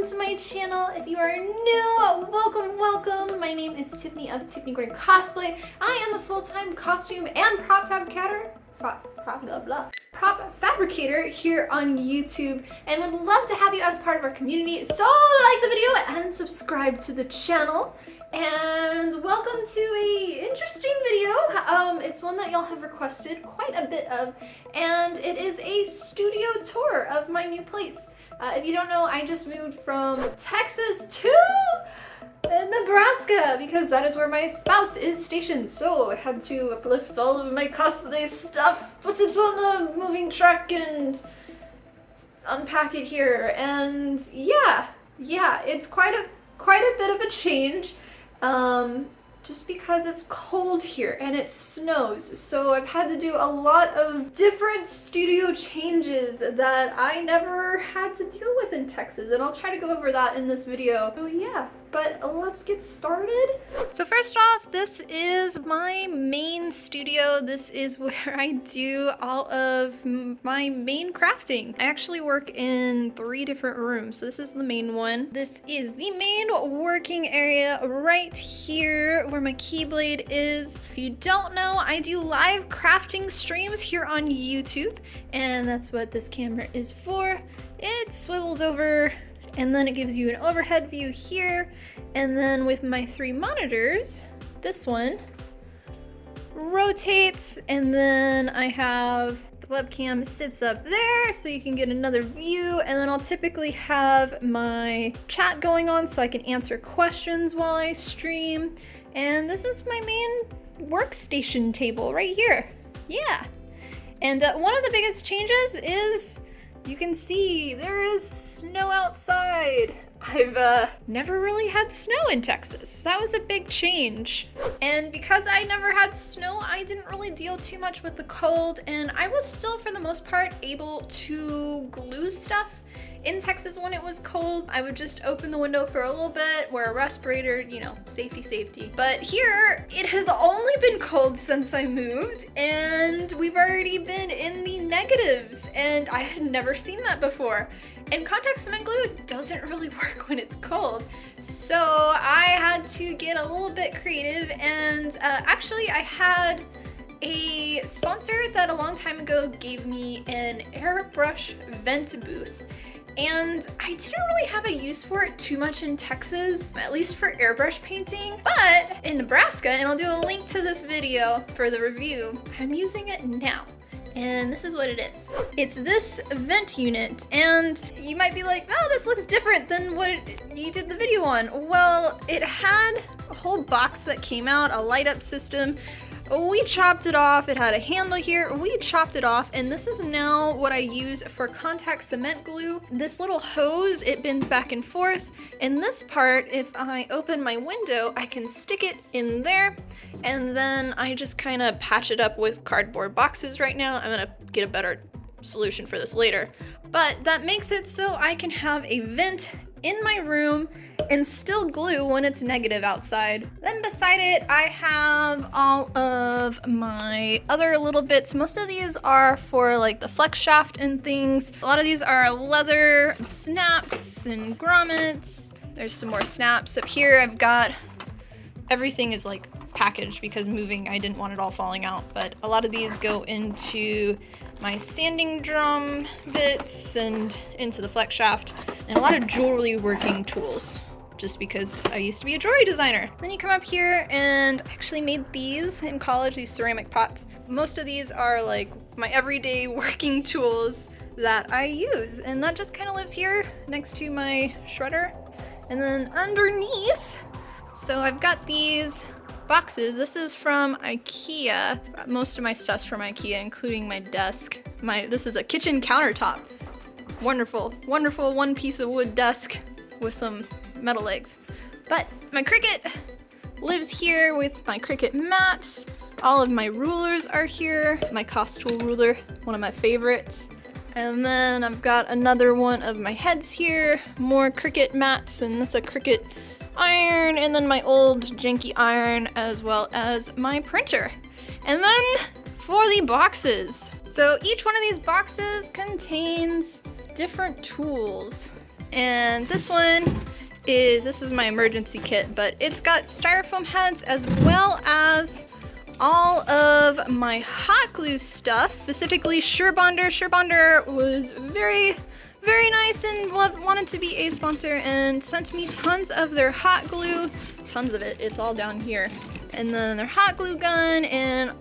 welcome to my channel. If you are new, welcome. My name is Tiffany of Tiffany Cosplay. I am a full-time costume and prop fabricator here on YouTube and would love to have you as part of our community. So like the video and subscribe to the channel. And welcome to a interesting video. It's one that y'all have requested quite a bit of, and it is a studio tour of my new place. If you don't know, I just moved from Texas to Nebraska because that is where my spouse is stationed. So I had to uplift all of my cosplay stuff, put it on a moving truck, and unpack it here. And yeah, it's quite a bit of a change. Just because it's cold here and it snows. So I've had to do a lot of different studio changes that I never had to deal with in Texas, and I'll try to go over that in this video. So yeah, but let's get started. So first off, this is my main studio. This is where I do all of my main crafting. I actually work in 3 different rooms. So this is the main one. This is the main working area right here where my Keyblade is. If you don't know, I do live crafting streams here on YouTube, and that's what this camera is for. It swivels over and then it gives you an overhead view here, and then with my 3 monitors, this one rotates, and then I have the webcam sits up there so you can get another view, and then I'll typically have my chat going on so I can answer questions while I stream. And this is my main workstation table right here. Yeah. And one of the biggest changes is you can see there is snow outside. I've never really had snow in Texas. That was a big change. And because I never had snow, I didn't really deal too much with the cold, and I was still, for the most part, able to glue stuff. In Texas when it was cold, I would just open the window for a little bit, wear a respirator, you know, safety. But here, it has only been cold since I moved, and we've already been in the negatives, and I had never seen that before. And contact cement glue doesn't really work when it's cold. So I had to get a little bit creative, and actually I had a sponsor that a long time ago gave me an Airbrush vent booth. And I didn't really have a use for it too much in Texas, at least for airbrush painting. But in Nebraska, and I'll do a link to this video for the review, I'm using it now. And this is what it is. It's this vent unit, and you might be like, oh, this looks different than what you did the video on. Well, it had a whole box that came out, a light up system. We chopped it off. It had a handle here. We chopped it off, and this is now what I use for contact cement glue. This little hose, it bends back and forth, and this part, if I open my window, I can stick it in there, and then I just kind of patch it up with cardboard boxes right now. I'm gonna get a better solution for this later, but that makes it so I can have a vent in my room and still glue when it's negative outside. Then beside it, I have all of my other little bits. Most of these are for like the flex shaft and things. A lot of these are leather snaps and grommets. There's some more snaps up here. I've got everything is like packaged because moving, I didn't want it all falling out, but a lot of these go into my sanding drum bits and into the flex shaft, and a lot of jewelry working tools, just because I used to be a jewelry designer. Then you come up here, and I actually made these in college, these ceramic pots. Most of these are like my everyday working tools that I use, and that just kind of lives here next to my shredder. And then underneath, so I've got these boxes. This is from IKEA. Most of my stuff's from IKEA, including my desk. This is a kitchen countertop. Wonderful, wonderful one piece of wood desk with some metal legs. But my Cricut lives here with my Cricut mats. All of my rulers are here. My cost tool ruler, one of my favorites. And then I've got another one of my heads here. More Cricut mats, and that's a Cricut iron, and then my old janky iron, as well as my printer. And then for the boxes. So each one of these boxes contains different tools. And this one this is my emergency kit, but it's got styrofoam heads as well as all of my hot glue stuff, specifically Surebonder. Surebonder was very nice and wanted to be a sponsor and sent me tons of their hot glue, tons of it, it's all down here. And then their hot glue gun, and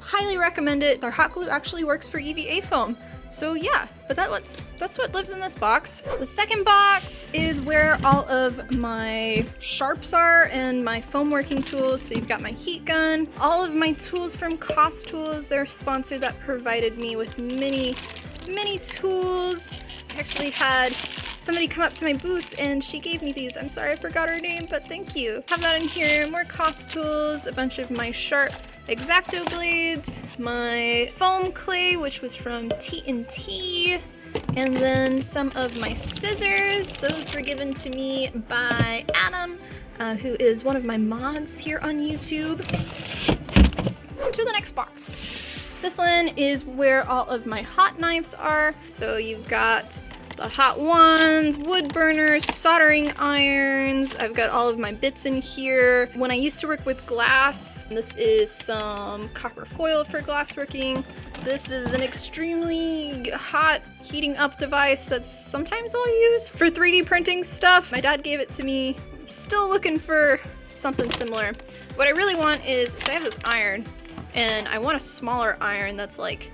highly recommend it. Their hot glue actually works for EVA foam. So yeah, but that's what lives in this box. The second box is where all of my sharps are and my foam working tools. So you've got my heat gun, all of my tools from Cost Tools, their sponsor that provided me with many tools. I actually had somebody come up to my booth and she gave me these. I'm sorry I forgot her name, but thank you. Have that in here, more Cost Tools, a bunch of my sharp X-Acto blades, my foam clay, which was from T&T, and then some of my scissors. Those were given to me by Adam, who is one of my mods here on YouTube. To the next box. This one is where all of my hot knives are. So you've got the hot ones, wood burners, soldering irons. I've got all of my bits in here. When I used to work with glass, this is some copper foil for glass working. This is an extremely hot heating up device that's sometimes I'll use for 3D printing stuff. My dad gave it to me. Still looking for something similar. What I really want is, so I have this iron, and I want a smaller iron that's like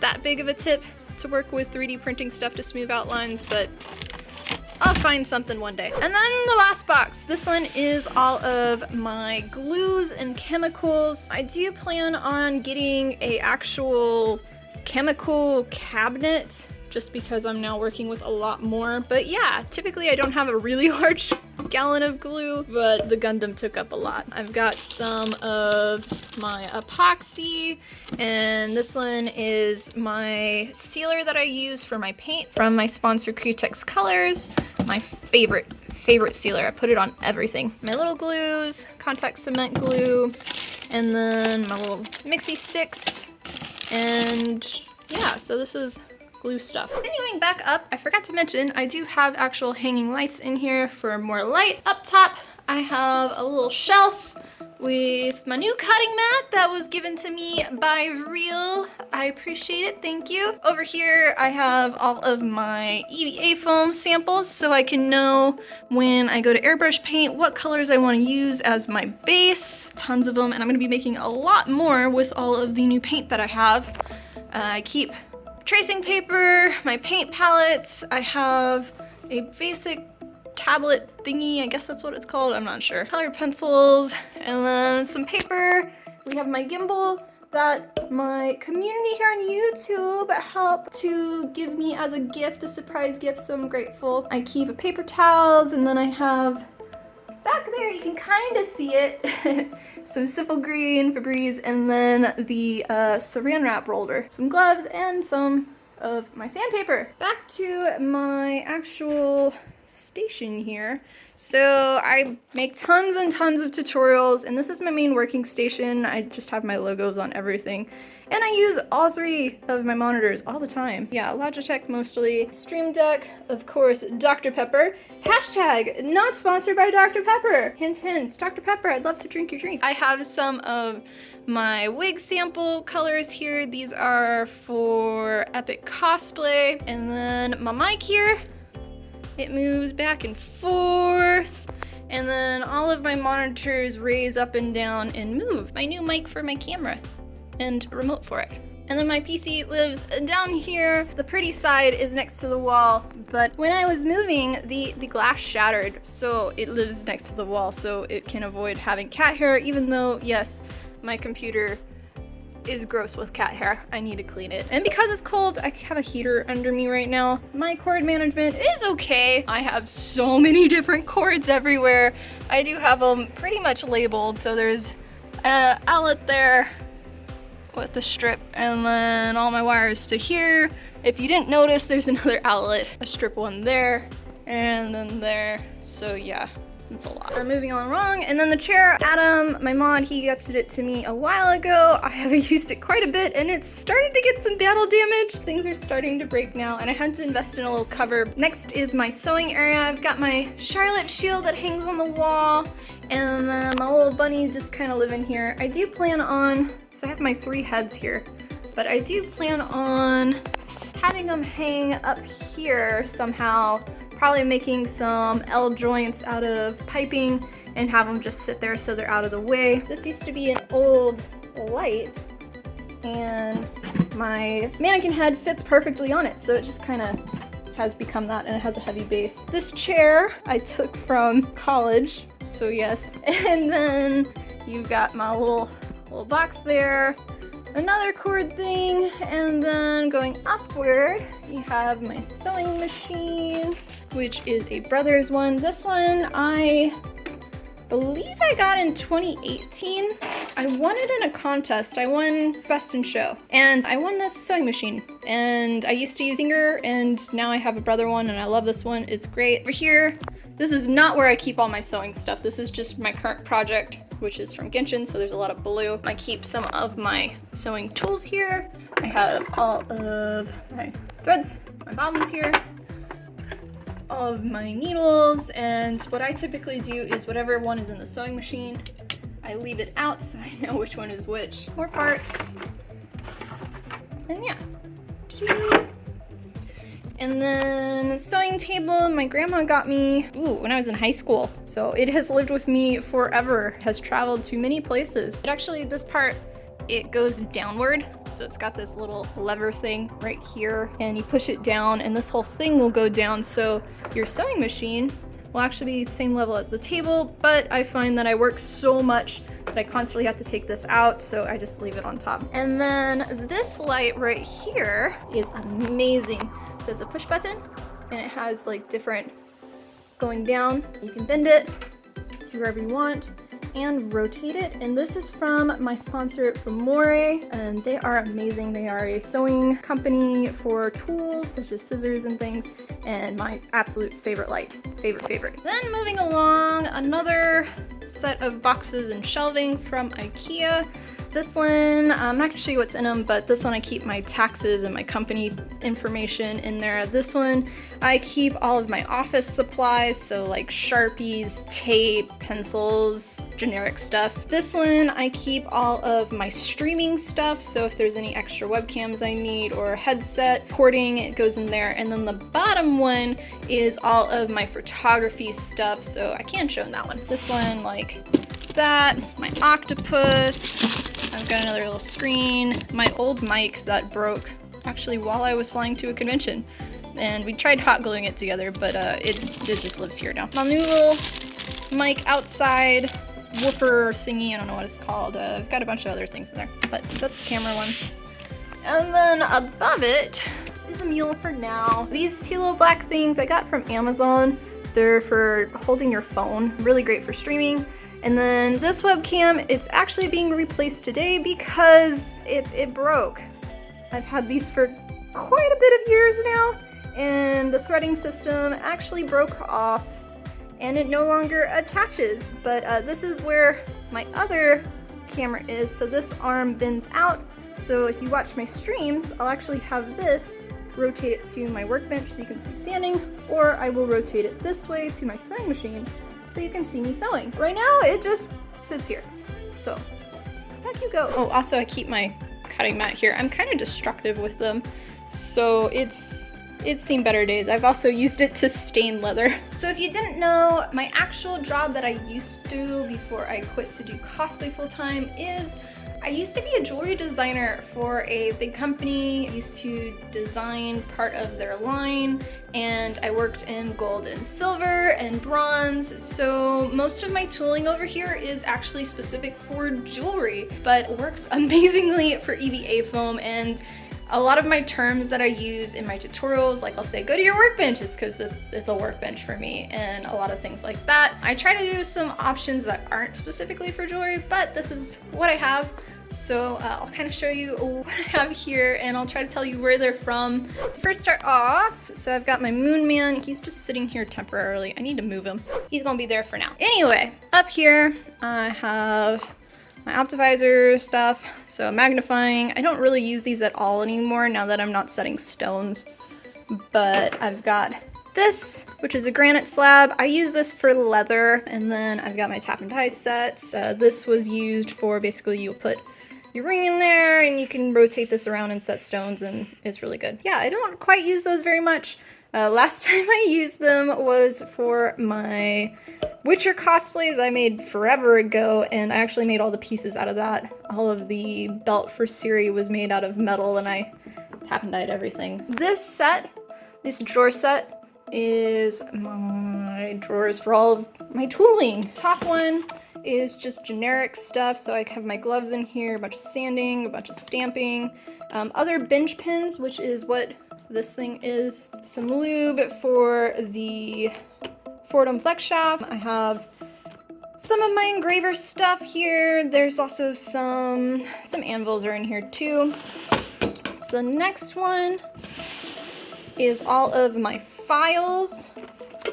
that big of a tip to work with 3D printing stuff to smooth out lines, but I'll find something one day. And then the last box, this one is all of my glues and chemicals. I do plan on getting a actual chemical cabinet just because I'm now working with a lot more. But yeah, typically I don't have a really large gallon of glue, but the Gundam took up a lot. I've got some of my epoxy, and this one is my sealer that I use for my paint from my sponsor Cricut Colors. My favorite sealer. I put it on everything. My little glues, contact cement glue, and then my little mixie sticks. And yeah, so this is glue stuff. Continuing back up, I forgot to mention, I do have actual hanging lights in here for more light. Up top, I have a little shelf with my new cutting mat that was given to me by Real. I appreciate it, thank you. Over here, I have all of my EVA foam samples so I can know when I go to airbrush paint what colors I want to use as my base. Tons of them, and I'm going to be making a lot more with all of the new paint that I have. I keep tracing paper, my paint palettes. I have a basic tablet thingy, I guess that's what it's called, I'm not sure. Colored pencils, and then some paper. We have my gimbal that my community here on YouTube helped to give me as a gift, a surprise gift, so I'm grateful. I keep paper towels, and then I have, back there you can kind of see it, some simple green Febreze, and then the saran wrap roller, some gloves, and some of my sandpaper. Back to my actual station here. So I make tons and tons of tutorials, and this is my main working station. I just have my logos on everything. And I use all three of my monitors all the time. Yeah, Logitech mostly. Stream Deck, of course, Dr. Pepper. Hashtag not sponsored by Dr. Pepper. Hint, hint, Dr. Pepper, I'd love to drink your drink. I have some of my wig sample colors here. These are for Epic Cosplay. And then my mic here, it moves back and forth. And then all of my monitors raise up and down and move. My new mic for my camera and a remote for it. And then my PC lives down here. The pretty side is next to the wall, but when I was moving, the glass shattered, so it lives next to the wall, so it can avoid having cat hair, even though, yes, my computer is gross with cat hair. I need to clean it. And because it's cold, I have a heater under me right now. My cord management is okay. I have so many different cords everywhere. I do have them pretty much labeled, so there's an outlet there with the strip, and then all my wires to here. If you didn't notice, there's another outlet, a strip one there, and then there. So yeah, It's a lot. I'm moving on wrong. And then the chair, Adam, my mod, he gifted it to me a while ago. I have used it quite a bit and it's starting to get some battle damage. Things are starting to break now and I had to invest in a little cover. Next is my sewing area. I've got my Charlotte shield that hangs on the wall and then my little bunny just kind of living here. I do plan on, so I have my 3 heads here, but I do plan on having them hang up here somehow, probably making some L joints out of piping and have them just sit there so they're out of the way. This used to be an old light and my mannequin head fits perfectly on it, so it just kind of has become that, and it has a heavy base. This chair I took from college, so yes. And then you've got my little box there, another cord thing, and then going upward you have my sewing machine, which is a Brothers one. This one I believe I got in 2018. I won it in a contest. I won Best in Show and I won this sewing machine, and I used to use Singer and now I have a Brother one and I love this one. It's great. Over here, this is not where I keep all my sewing stuff. This is just my current project, which is from Genshin, so there's a lot of blue. I keep some of my sewing tools here. I have all of my threads, my bobbins here, all of my needles, and what I typically do is whatever one is in the sewing machine, I leave it out so I know which one is which. More parts, and yeah. And then sewing table, my grandma got me when I was in high school. So it has lived with me forever, has traveled to many places. But actually this part, it goes downward. So it's got this little lever thing right here and you push it down and this whole thing will go down. So your sewing machine will actually be the same level as the table, but I find that I work so much that I constantly have to take this out, so I just leave it on top. And then this light right here is amazing. So it's a push button and it has like different going down. You can bend it to wherever you want and rotate it. And this is from my sponsor Femore, and they are amazing. They are a sewing company for tools such as scissors and things, and my absolute favorite light. Favorite. Then moving along, another set of boxes and shelving from IKEA. This one, I'm not gonna show you what's in them, but this one I keep my taxes and my company information in there. This one, I keep all of my office supplies, so like Sharpies, tape, pencils, generic stuff. This one, I keep all of my streaming stuff, so if there's any extra webcams I need or headset, cording, it goes in there. And then the bottom one is all of my photography stuff, so I can show them that one. This one, like that, my octopus. I've got another little screen, my old mic that broke actually while I was flying to a convention, and we tried hot gluing it together, but it just lives here now. My new little mic outside woofer thingy, I don't know what it's called. I've got a bunch of other things in there, but that's the camera one. And then above it is a mule for now. These 2 little black things I got from Amazon. They're for holding your phone, really great for streaming. And then this webcam, it's actually being replaced today because it broke. I've had these for quite a bit of years now, and the threading system actually broke off and it no longer attaches. But this is where my other camera is, so this arm bends out. So if you watch my streams, I'll actually have this rotate it to my workbench so you can see standing, or I will rotate it this way to my sewing machine so you can see me sewing. Right now, it just sits here. So, back you go. Oh, also I keep my cutting mat here. I'm kind of destructive with them, so it's seen better days. I've also used it to stain leather. So if you didn't know, my actual job that I used to before I quit to do cosplay full time is I used to be a jewelry designer for a big company. I used to design part of their line, and I worked in gold and silver and bronze. So most of my tooling over here is actually specific for jewelry, but works amazingly for EVA foam. And a lot of my terms that I use in my tutorials, like I'll say, go to your workbench, it's because it's a workbench for me, and a lot of things like that. I try to do some options that aren't specifically for jewelry, but this is what I have. So I'll kind of show you what I have here, and I'll try to tell you where they're from. To first start off, so I've got my Moon Man. He's just sitting here temporarily. I need to move him. He's gonna be there for now. Anyway, up here I have my Optivisor stuff, so magnifying. I don't really use these at all anymore now that I'm not setting stones, but I've got this, which is a granite slab. I use this for leather, and then I've got my tap and die sets. This was used for basically you'll put your ring in there and you can rotate this around and set stones, and it's really good. Yeah, I don't quite use those very much. Last time I used them was for my Witcher cosplays I made forever ago, and I actually made all the pieces out of that. All of the belt for Ciri was made out of metal, and I tap and dyed everything. This drawer set is my drawers for all of my tooling. Top one is just generic stuff, so I have my gloves in here, a bunch of sanding, a bunch of stamping, other bench pins, which is what this thing is, some lube for the Fordham flex shaft. I have some of my engraver stuff here. There's also some anvils are in here too. The next one is all of my files.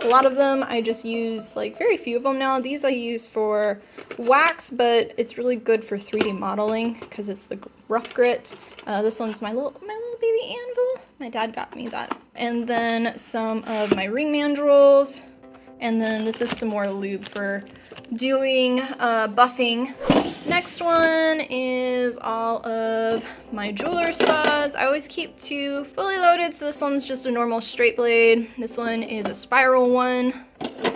A lot of them I just use, like very few of them now. These I use for wax, but it's really good for 3D modeling because it's the rough grit. This one's my little baby anvil. My dad got me that. And then some of my ring mandrels. And then this is some more lube for doing buffing. Next one is all of my jeweler saws. I always keep 2 fully loaded, so this one's just a normal straight blade. This one is a spiral one,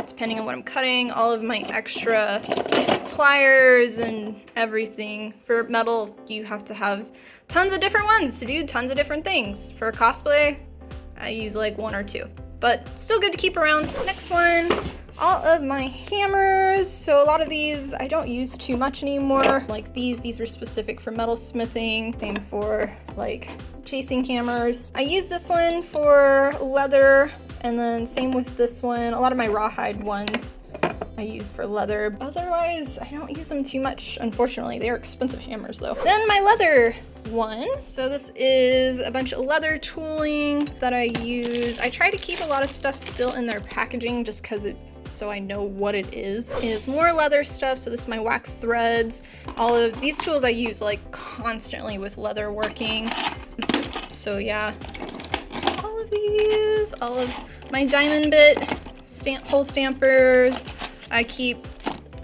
depending on what I'm cutting. All of my extra pliers and everything. For metal, you have to have tons of different ones to do tons of different things. For cosplay, I use like 1 or 2. But still good to keep around. Next one, all of my hammers. So a lot of these I don't use too much anymore. Like these are specific for metal smithing. Same for like chasing hammers. I use this one for leather, and then same with this one. A lot of my rawhide ones I use for leather. Otherwise, I don't use them too much, unfortunately. They are expensive hammers though. Then my leather one. So this is a bunch of leather tooling that I use. I try to keep a lot of stuff still in their packaging just because so I know what it is more leather stuff. So this is my wax threads. All of these tools I use like constantly with leather working. So yeah, all of these, all of my diamond bit hole stampers. I keep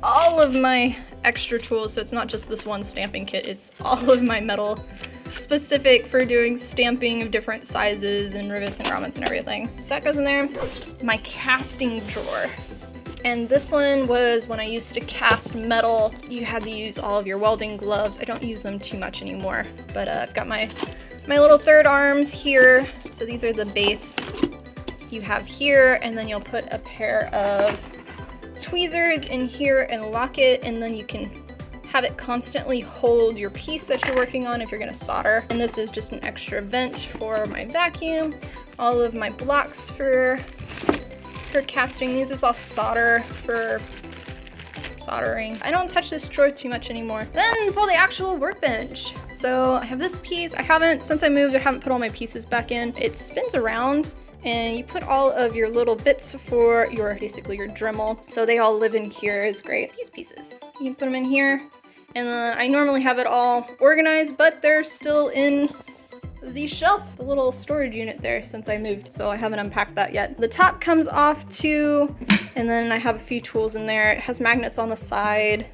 all of my extra tools, so it's not just this one stamping kit, it's all of my metal specific for doing stamping of different sizes and rivets and grommets and everything. So that goes in there. My casting drawer. And this one was when I used to cast metal, you had to use all of your welding gloves. I don't use them too much anymore, but I've got my little third arms here. So these are the base you have here, and then you'll put a pair of tweezers in here and lock it, and then you can have it constantly hold your piece that you're working on if you're gonna solder. And this is just an extra vent for my vacuum. All of my blocks for casting. These is all solder for soldering. I don't touch this drawer too much anymore. Then for the actual workbench. So I have this piece. Since I moved, I haven't put all my pieces back in. It spins around, and you put all of your little bits for basically your Dremel. So they all live in here. It's great. These pieces, you can put them in here. And then I normally have it all organized, but they're still in the shelf, the little storage unit there since I moved. So I haven't unpacked that yet. The top comes off too, and then I have a few tools in there. It has magnets on the side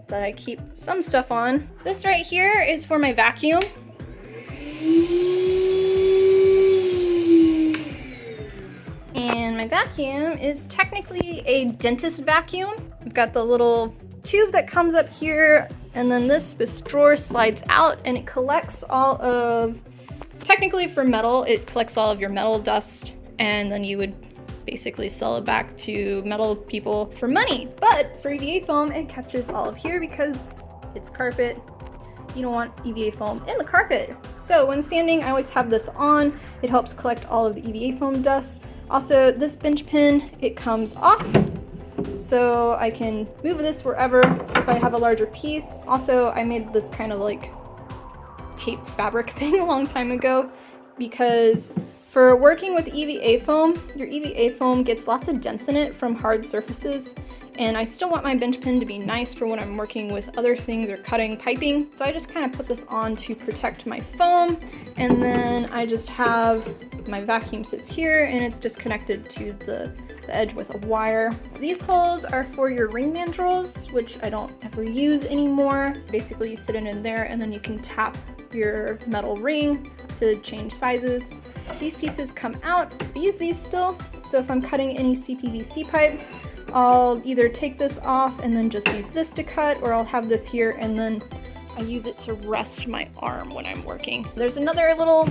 that I keep some stuff on. This right here is for my vacuum. And my vacuum is technically a dentist vacuum. I've got the little tube that comes up here, and then this drawer slides out and it collects all of, technically for metal, it collects all of your metal dust, and then you would basically sell it back to metal people for money. But for EVA foam, it catches all of here because it's carpet. You don't want EVA foam in the carpet. So when sanding, I always have this on. It helps collect all of the EVA foam dust. Also, this bench pin, it comes off, so I can move this wherever if I have a larger piece. Also, I made this kind of like tape fabric thing a long time ago because for working with EVA foam, your EVA foam gets lots of dents in it from hard surfaces, and I still want my bench pin to be nice for when I'm working with other things or cutting piping. So I just kind of put this on to protect my foam, and then I just have my vacuum sits here and it's just connected to the edge with a wire. These holes are for your ring mandrels, which I don't ever use anymore. Basically you sit it in there and then you can tap your metal ring to change sizes. These pieces come out. I use these still, so if I'm cutting any CPVC pipe, I'll either take this off and then just use this to cut, or I'll have this here and then I use it to rest my arm when I'm working. There's another little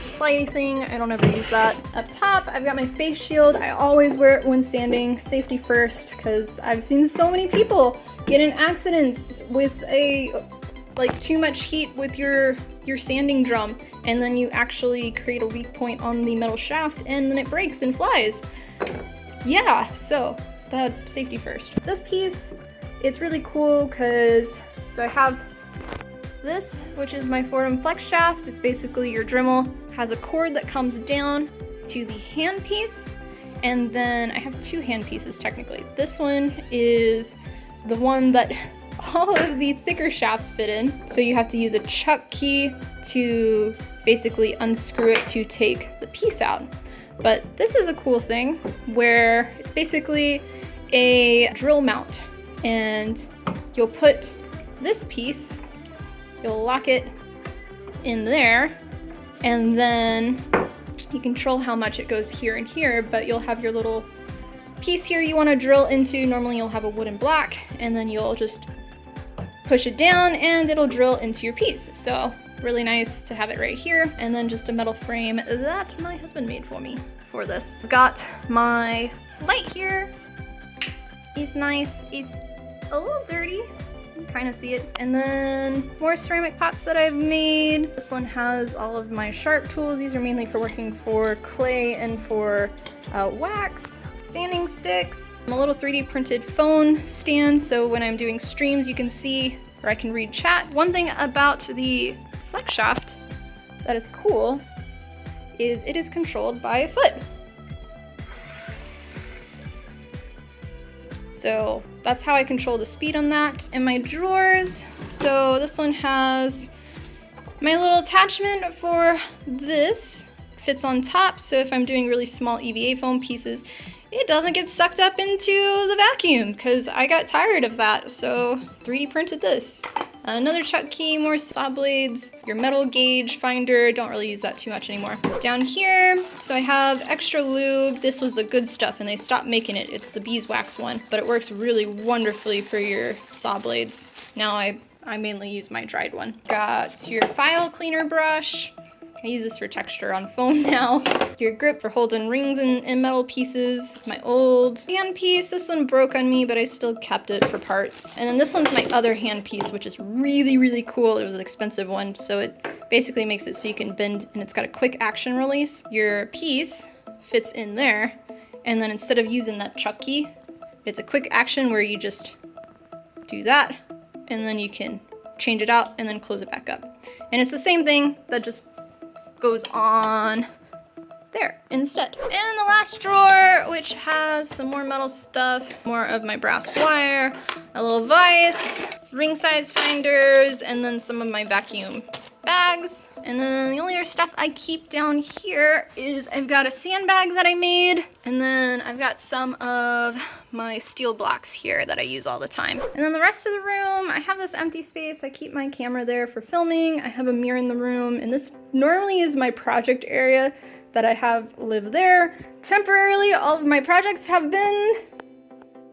slidey thing, I don't ever use that. Up top, I've got my face shield. I always wear it when sanding, safety first, because I've seen so many people get in accidents with like too much heat with your sanding drum, and then you actually create a weak point on the metal shaft and then it breaks and flies. Yeah, so that safety first. This piece, it's really cool because, so I have this, which is my forearm flex shaft. It's basically your Dremel, has a cord that comes down to the hand piece, and then I have two hand pieces technically. This one is the one that all of the thicker shafts fit in, so you have to use a chuck key to basically unscrew it to take the piece out. But this is a cool thing where it's basically a drill mount, and you'll put this piece, you'll lock it in there, and then you control how much it goes here and here, but you'll have your little piece here you want to drill into. Normally you'll have a wooden block, and then you'll just push it down and it'll drill into your piece. So really nice to have it right here. And then just a metal frame that my husband made for me for this. Got my light here. It's nice. It's a little dirty. You can kind of see it. And then more ceramic pots that I've made. This one has all of my sharp tools. These are mainly for working for clay and for wax. Sanding sticks, a little 3D printed phone stand, so when I'm doing streams you can see, or I can read chat. One thing about the flex shaft that is cool is it is controlled by a foot. So that's how I control the speed on that. And my drawers, so this one has my little attachment for this, fits on top, so if I'm doing really small EVA foam pieces, it doesn't get sucked up into the vacuum, because I got tired of that, so 3D printed this. Another chuck key, more saw blades, your metal gauge finder, don't really use that too much anymore. Down here, so I have extra lube. This was the good stuff and they stopped making it. It's the beeswax one, but it works really wonderfully for your saw blades. Now I mainly use my dried one. Got your file cleaner brush. I use this for texture on foam now. Your grip for holding rings and metal pieces. My old hand piece. This one broke on me, but I still kept it for parts. And then this one's my other hand piece, which is really, really cool. It was an expensive one, so it basically makes it so you can bend, and it's got a quick action release. Your piece fits in there, and then instead of using that chuck key, it's a quick action where you just do that, and then you can change it out and then close it back up. And it's the same thing that just goes on there instead. And the last drawer, which has some more metal stuff, more of my brass wire, a little vise, ring size finders, and then some of my vacuum bags. And then the only other stuff I keep down here is I've got a sandbag that I made, and then I've got some of my steel blocks here that I use all the time. And then the rest of the room, I have this empty space. I keep my camera there for filming. I have a mirror in the room, and this normally is my project area that I have live there. Temporarily, all of my projects have been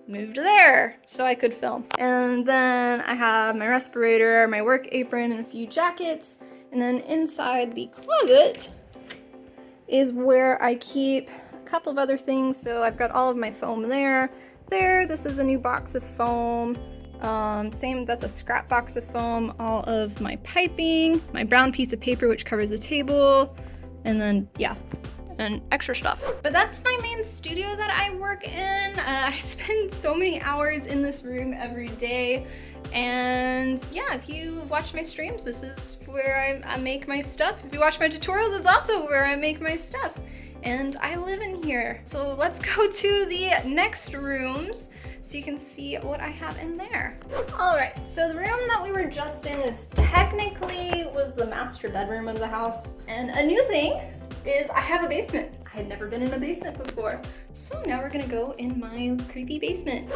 moved there so I could film. And then I have my respirator, my work apron, and a few jackets. And then inside the closet is where I keep a couple of other things. So I've got all of my foam there. This is a new box of foam. Same, that's a scrap box of foam. All of my piping, my brown piece of paper which covers the table. And then, yeah, and extra stuff. But that's my main studio that I work in. I spend so many hours in this room every day. And yeah, if you watch my streams, this is where I make my stuff. If you watch my tutorials, it's also where I make my stuff. And I live in here. So let's go to the next rooms so you can see what I have in there. All right, so the room that we were just in is technically was the master bedroom of the house. And a new thing is I have a basement. I had never been in a basement before. So now we're gonna go in my creepy basement.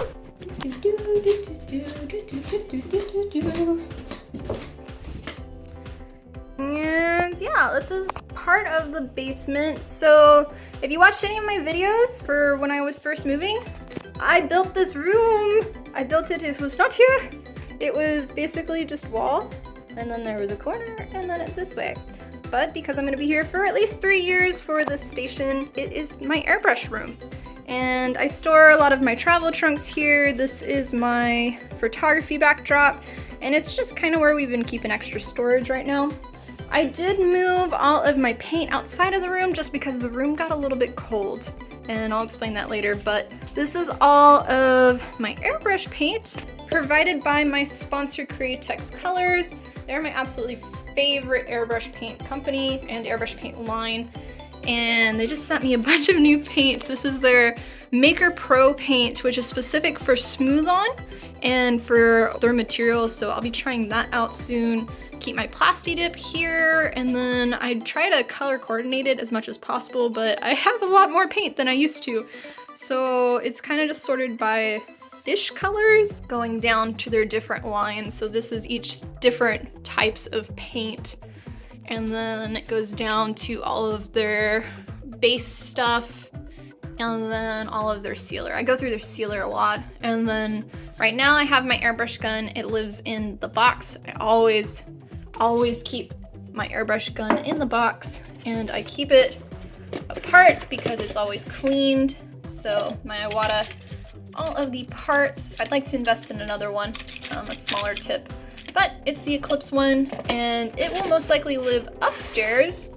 And yeah, this is part of the basement. So if you watched any of my videos for when I was first moving, I built this room. I built it, it was not here. It was basically just wall, and then there was a corner, and then it's this way. But because I'm gonna be here for at least 3 years for this station, it is my airbrush room. And I store a lot of my travel trunks here. This is my photography backdrop, and it's just kind of where we've been keeping extra storage right now. I did move all of my paint outside of the room just because the room got a little bit cold, and I'll explain that later. But this is all of my airbrush paint provided by my sponsor Cricut Colors. They're my absolutely favorite airbrush paint company and airbrush paint line, and they just sent me a bunch of new paint. This is their Maker Pro paint, which is specific for smooth on and for their materials, so I'll be trying that out soon. Keep my Plasti Dip here, and then I try to color coordinate it as much as possible, but I have a lot more paint than I used to. So it's kind of just sorted by fish colors going down to their different lines. So this is each different types of paint. And then it goes down to all of their base stuff, and then all of their sealer. I go through their sealer a lot. And then right now I have my airbrush gun. It lives in the box. I always keep my airbrush gun in the box, and I keep it apart because it's always cleaned. So my Iwata, all of the parts, I'd like to invest in another one, a smaller tip, but it's the Eclipse one, and it will most likely live upstairs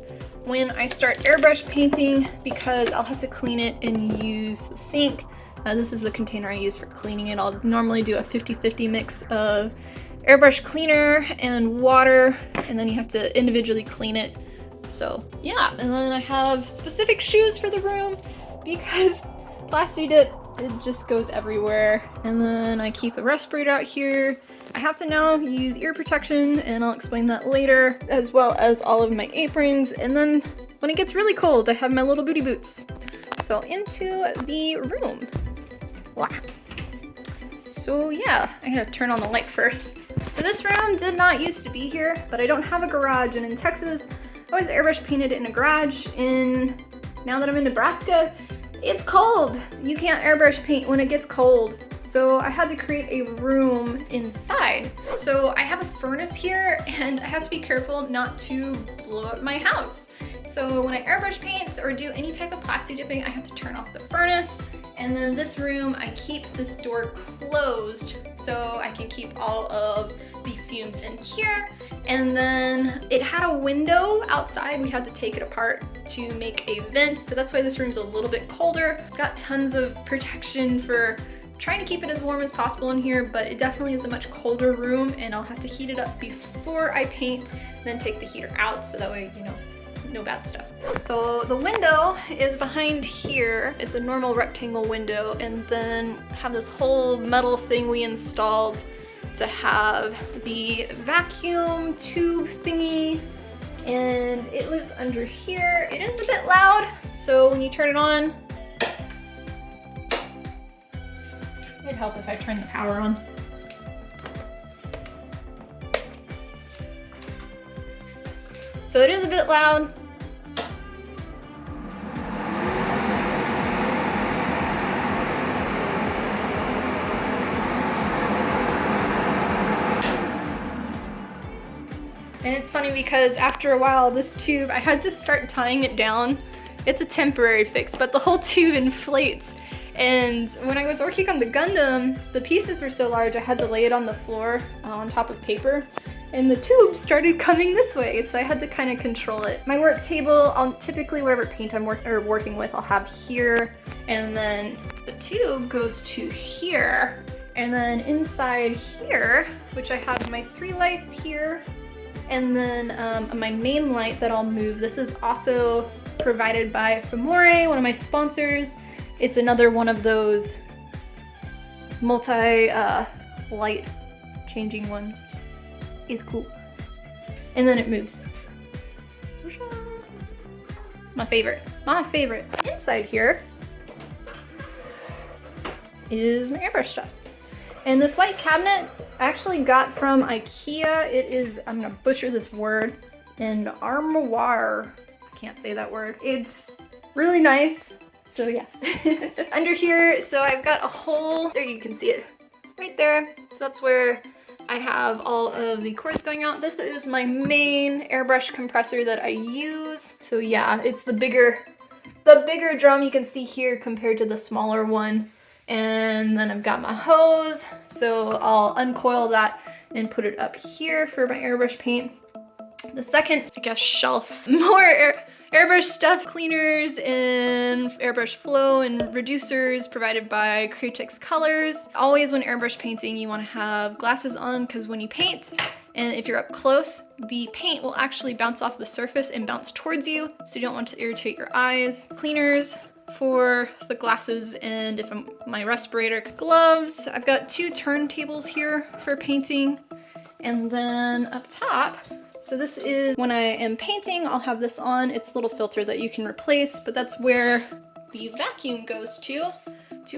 when I start airbrush painting because I'll have to clean it and use the sink. This is the container I use for cleaning it. I'll normally do a 50-50 mix of airbrush cleaner and water, and then you have to individually clean it. So yeah, and then I have specific shoes for the room because Plasti Dip, it just goes everywhere. And then I keep a respirator out here. I have to now use ear protection, and I'll explain that later, as well as all of my aprons. And then when it gets really cold, I have my little booty boots. So into the room. Wow. So yeah, I gotta turn on the light first. So this room did not used to be here, but I don't have a garage, and in Texas, I always airbrush painted it in a garage. Now that I'm in Nebraska, it's cold. You can't airbrush paint when it gets cold. So I had to create a room inside. So I have a furnace here, and I have to be careful not to blow up my house. So when I airbrush paint or do any type of plastic dipping, I have to turn off the furnace. And then this room, I keep this door closed so I can keep all of the fumes in here. And then it had a window outside. We had to take it apart to make a vent. So that's why this room's a little bit colder. Got tons of protection for trying to keep it as warm as possible in here, but it definitely is a much colder room, and I'll have to heat it up before I paint, then take the heater out so that way, you know, no bad stuff. So the window is behind here. It's a normal rectangle window, and then have this whole metal thing we installed to have the vacuum tube thingy, and it lives under here. It is a bit loud, so when you turn it on, it'd help if I turned the power on. So it is a bit loud. And it's funny because after a while, this tube, I had to start tying it down. It's a temporary fix, but the whole tube inflates. And when I was working on the Gundam, the pieces were so large I had to lay it on the floor on top of paper. And the tube started coming this way, so I had to kind of control it. My work table, I'll typically whatever paint I'm working with, I'll have here, and then the tube goes to here. And then inside here, which I have my 3 lights here, and then my main light that I'll move. This is also provided by Femore, one of my sponsors. It's another one of those multi-light changing ones. It's cool. And then it moves. My favorite. My favorite. Inside here is my airbrush stuff. And this white cabinet I actually got from IKEA. It is, I'm gonna butcher this word, an armoire. I can't say that word. It's really nice. So yeah. Under here, so I've got a hole, there you can see it, right there. So that's where I have all of the cords going out. This is my main airbrush compressor that I use. So yeah, it's the bigger drum you can see here compared to the smaller one. And then I've got my hose, so I'll uncoil that and put it up here for my airbrush paint. The second, I guess, shelf, more airbrush stuff, cleaners and airbrush flow and reducers provided by Cricut colors. Always when airbrush painting, you want to have glasses on because when you paint, and if you're up close, the paint will actually bounce off the surface and bounce towards you, so you don't want to irritate your eyes. Cleaners for the glasses, and if my respirator, gloves. I've got 2 turntables here for painting, and then up top, so this is when I am painting, I'll have this on. It's a little filter that you can replace, but that's where the vacuum goes to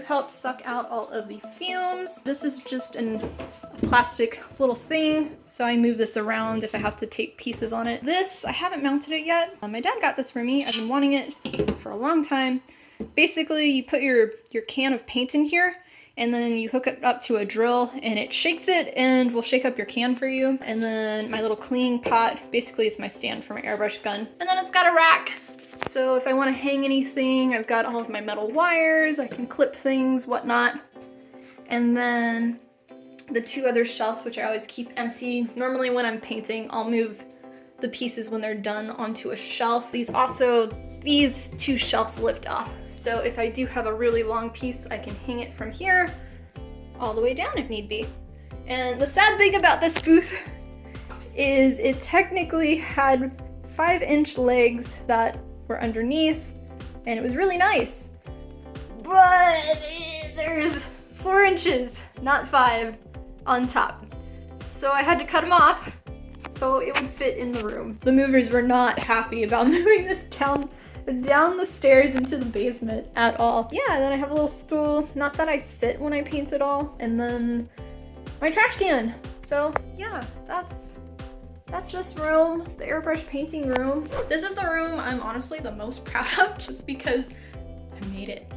help suck out all of the fumes. This is just a plastic little thing, so I move this around if I have to take pieces on it. This, I haven't mounted it yet. My dad got this for me. I've been wanting it for a long time. Basically, you put your can of paint in here, and then you hook it up to a drill and it shakes it and will shake up your can for you. And then my little cleaning pot, basically it's my stand for my airbrush gun. And then it's got a rack. So if I want to hang anything, I've got all of my metal wires, I can clip things, whatnot. And then the 2 other shelves, which I always keep empty. Normally when I'm painting, I'll move the pieces when they're done onto a shelf. These 2 shelves lift off. So if I do have a really long piece, I can hang it from here all the way down if need be. And the sad thing about this booth is it technically had 5-inch legs that were underneath, and it was really nice. But there's 4 inches, not 5, on top. So I had to cut them off so it would fit in the room. The movers were not happy about moving this down the stairs into the basement at all. Yeah, and then I have a little stool. Not that I sit when I paint at all. And then my trash can. So yeah, that's this room, the airbrush painting room. This is the room I'm honestly the most proud of just because I made it.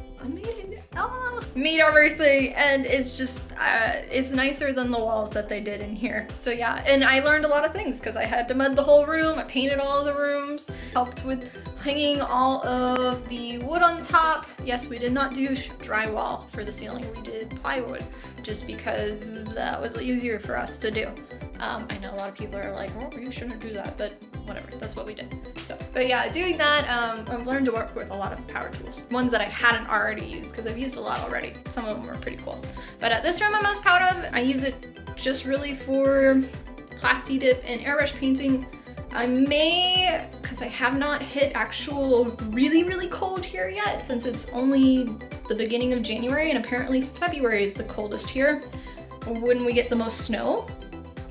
Made everything, and it's just, it's nicer than the walls that they did in here. So yeah, and I learned a lot of things because I had to mud the whole room, I painted all of the rooms, helped with hanging all of the wood on top. Yes, we did not do drywall for the ceiling, we did plywood, just because that was easier for us to do. I know a lot of people are like, well, you shouldn't do that, but whatever, that's what we did. So, but yeah, doing that, I've learned to work with a lot of power tools. Ones that I hadn't already used, because I've used a lot already. Some of them were pretty cool. But this room I'm most proud of. I use it just really for plasti dip and airbrush painting. I may, because I have not hit actual really cold here yet, since it's only the beginning of January, and apparently February is the coldest here. When we get the most snow,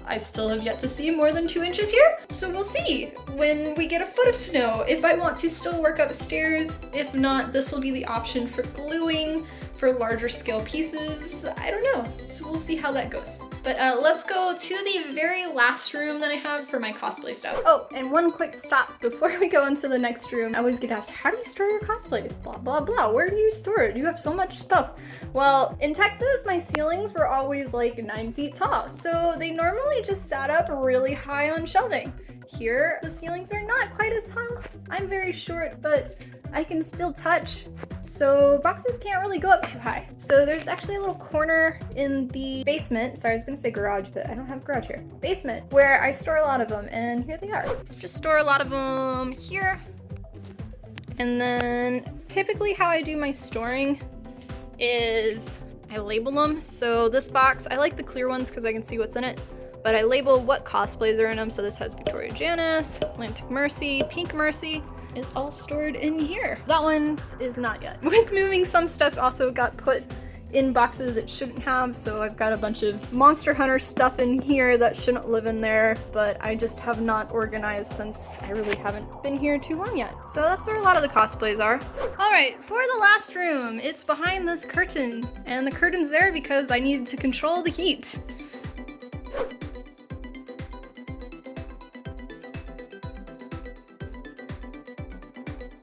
I still have yet to see more than 2 inches here. So we'll see when we get a foot of snow if I want to still work upstairs. If not, this will be the option for gluing for larger scale pieces. I don't know. So we'll see how that goes. But let's go to the very last room that I have for my cosplay stuff. Oh, and one quick stop before we go into the next room. I always get asked, how do you store your cosplays? Blah, blah, blah. Where do you store it? You have so much stuff. Well, in Texas, my ceilings were always like 9 feet tall. So they normally just sat up really high on shelving. Here, the ceilings are not quite as tall. I'm very short, but I can still touch, so boxes can't really go up too high. So there's actually a little corner in the basement. Sorry, I was gonna say garage, but I don't have a garage here. Basement, where I store a lot of them, and here they are. Just store a lot of them here. And then typically how I do my storing is I label them. So this box, I like the clear ones because I can see what's in it, but I label what cosplays are in them. So this has Victoria Janice, Atlantic Mercy, Pink Mercy is all stored in here. That one is not yet. With moving, some stuff also got put in boxes it shouldn't have, so I've got a bunch of Monster Hunter stuff in here that shouldn't live in there, but I just have not organized since I really haven't been here too long yet. So that's where a lot of the cosplays are. All right, for the last room, it's behind this curtain, and the curtain's there because I needed to control the heat.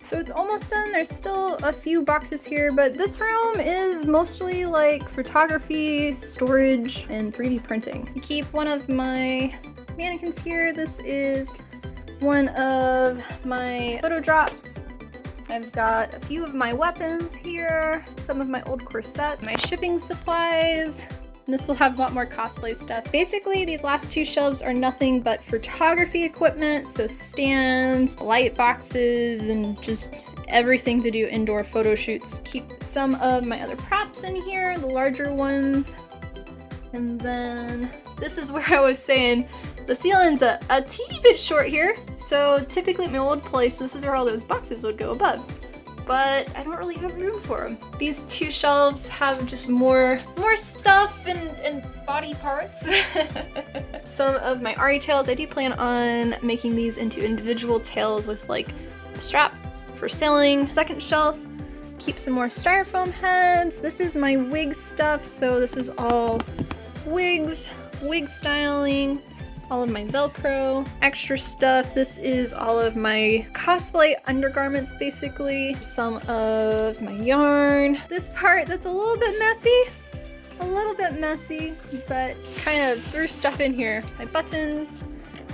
So it's almost done. There's still a few boxes here, but this room is mostly like photography, storage, and 3D printing. I keep one of my mannequins here. This is one of my photo drops. I've got a few of my weapons here, some of my old corsets, my shipping supplies. And this will have a lot more cosplay stuff. Basically, these last two shelves are nothing but photography equipment, so stands, light boxes, and just everything to do indoor photo shoots. Keep some of my other props in here, the larger ones. And then this is where I was saying the ceiling's a teeny bit short here. So typically at my old place, this is where all those boxes would go above, but I don't really have room for them. These two shelves have just more stuff and body parts. Some of my Ari tails, I do plan on making these into individual tails with like a strap for sailing. Second shelf, keep some more styrofoam heads. This is my wig stuff, so this is all wigs, wig styling, all of my Velcro, extra stuff. This is all of my cosplay undergarments, basically. Some of my yarn. This part that's a little bit messy, but kind of threw stuff in here. My buttons,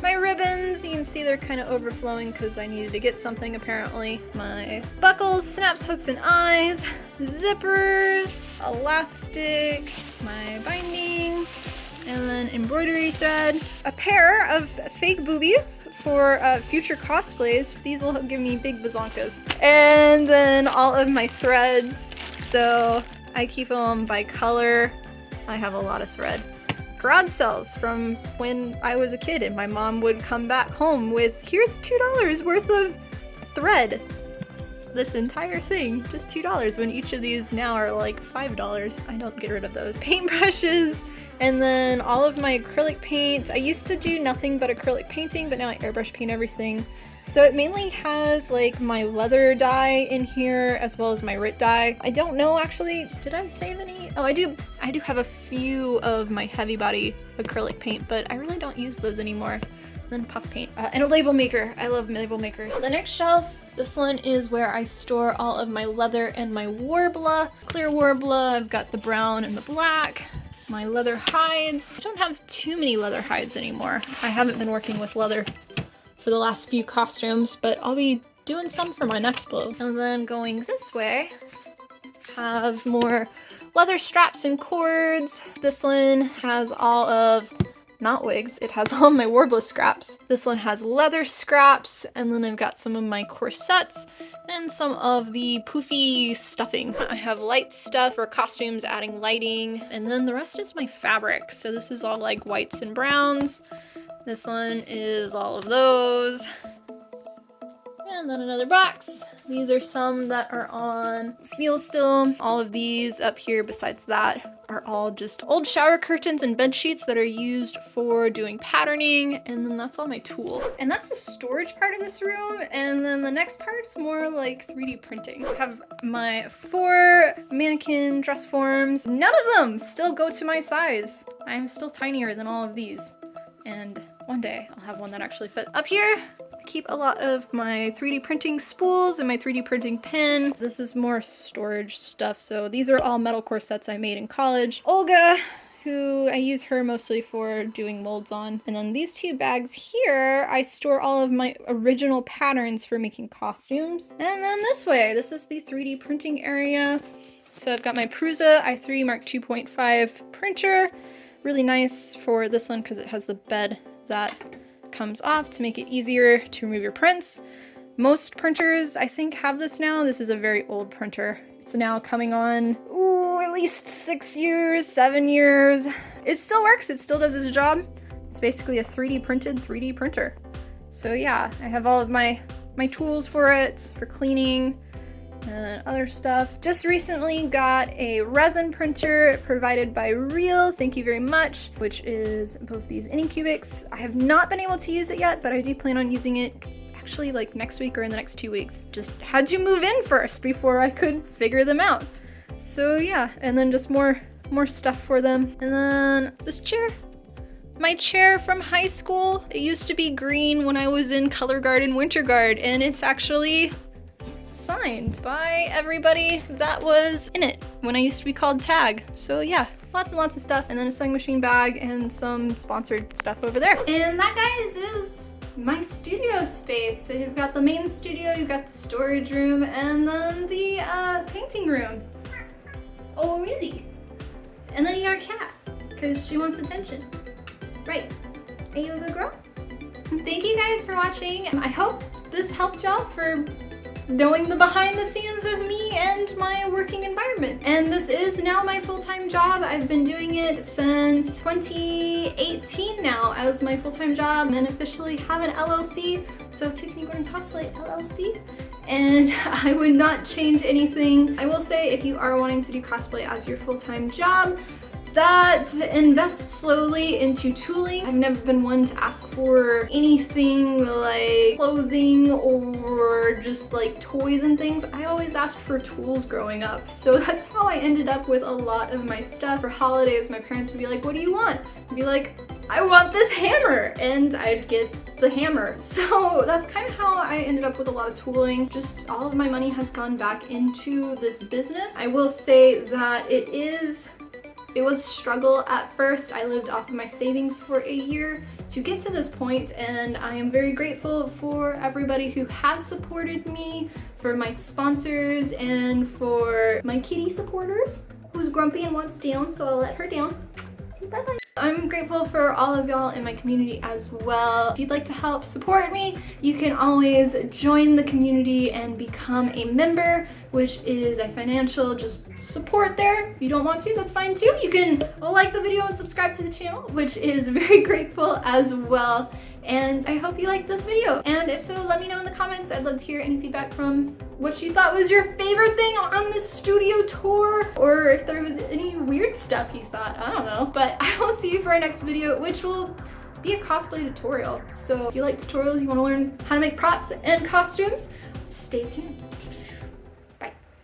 my ribbons, you can see they're kind of overflowing because I needed to get something apparently. My buckles, snaps, hooks, and eyes, zippers, elastic, my binding, and then embroidery thread, a pair of fake boobies for future cosplays. These will give me big bazonkas. And then all of my threads. So I keep them by color. I have a lot of thread. Garage sales from when I was a kid and my mom would come back home with, here's $2 worth of thread. This entire thing, just $2, when each of these now are like $5. I don't get rid of those. Paintbrushes, and then all of my acrylic paint. I used to do nothing but acrylic painting, but now I airbrush paint everything. So it mainly has like my leather dye in here as well as my Rit dye. I don't know actually, did I save any? Oh, I do have a few of my heavy body acrylic paint, but I really don't use those anymore. Then puff paint, and a label maker. I love label makers. The next shelf, this one is where I store all of my leather and my Warbler. Clear Warbler, I've got the brown and the black. My leather hides. I don't have too many leather hides anymore. I haven't been working with leather for the last few costumes, but I'll be doing some for my next blow. And then going this way, have more leather straps and cords. This one has all of, not wigs, it has all my Warbler scraps. This one has leather scraps, and then I've got some of my corsets and some of the poofy stuffing. I have light stuff for costumes, adding lighting, and then the rest is my fabric. So this is all like whites and browns. This one is all of those. And then another box. These are some that are on spool still. All of these up here besides that are all just old shower curtains and bed sheets that are used for doing patterning, and then that's all my tool. And that's the storage part of this room, and then the next part's more like 3D printing. I have my 4 mannequin dress forms. None of them still go to my size. I'm still tinier than all of these, and one day I'll have one that actually fits. Up here, I keep a lot of my 3D printing spools and my 3D printing pen. This is more storage stuff. So these are all metal corsets I made in college. Olga who I use her mostly for doing molds on. And then these two bags here, I store all of my original patterns for making costumes. And then this way, this is the 3D printing area. So I've got my Prusa i3 Mark 2.5 printer. Really nice for this one because it has the bed that comes off to make it easier to remove your prints. Most printers, I think, have this now. This is a very old printer. It's now coming on, ooh, at least 6 years, 7 years. It still works, it still does its job. It's basically a 3D printed 3D printer. So yeah, I have all of my tools for it, for cleaning and other stuff. Just recently got a resin printer provided by Real, thank you very much, which is both these Anycubics. I have not been able to use it yet, but I do plan on using it actually like next week or in the next 2 weeks. Just had to move in first before I could figure them out. So yeah, and then just more stuff for them. And then this chair. My chair from high school. It used to be green when I was in Color Guard and Winter Guard, and it's actually signed by everybody that was in it when I used to be called Tag. So yeah, lots and lots of stuff. And then a sewing machine bag and some sponsored stuff over there. And that, guys, is my studio space. So you've got the main studio, you've got the storage room, and then the painting room. Oh, really? And then you got a cat, because she wants attention. Right. Are you a good girl? Thank you guys for watching. I hope this helped y'all for knowing the behind the scenes of me and my working environment. And this is now my full-time job. I've been doing it since 2018 now as my full-time job, and officially have an LLC. So Tiffany Gordon Cosplay LLC. And I would not change anything. I will say, if you are wanting to do cosplay as your full-time job, that invests slowly into tooling. I've never been one to ask for anything like clothing or just like toys and things. I always asked for tools growing up. So that's how I ended up with a lot of my stuff. For holidays, my parents would be like, what do you want? I'd be like, I want this hammer, and I'd get the hammer. So that's kind of how I ended up with a lot of tooling. Just all of my money has gone back into this business. I will say that it was a struggle at first. I lived off of my savings for a year to get to this point, and I am very grateful for everybody who has supported me, for my sponsors, and for my kitty supporters, who's grumpy and wants down, so I'll let her down. Say bye-bye. I'm grateful for all of y'all in my community as well. If you'd like to help support me, you can always join the community and become a member, which is a financial just support there. If you don't want to, that's fine too. You can like the video and subscribe to the channel, which is very grateful as well. And I hope you liked this video. And if so, let me know in the comments. I'd love to hear any feedback from what you thought was your favorite thing on this studio tour, or if there was any weird stuff you thought, I don't know. But I will see you for our next video, which will be a cosplay tutorial. So if you like tutorials, you want to learn how to make props and costumes, stay tuned.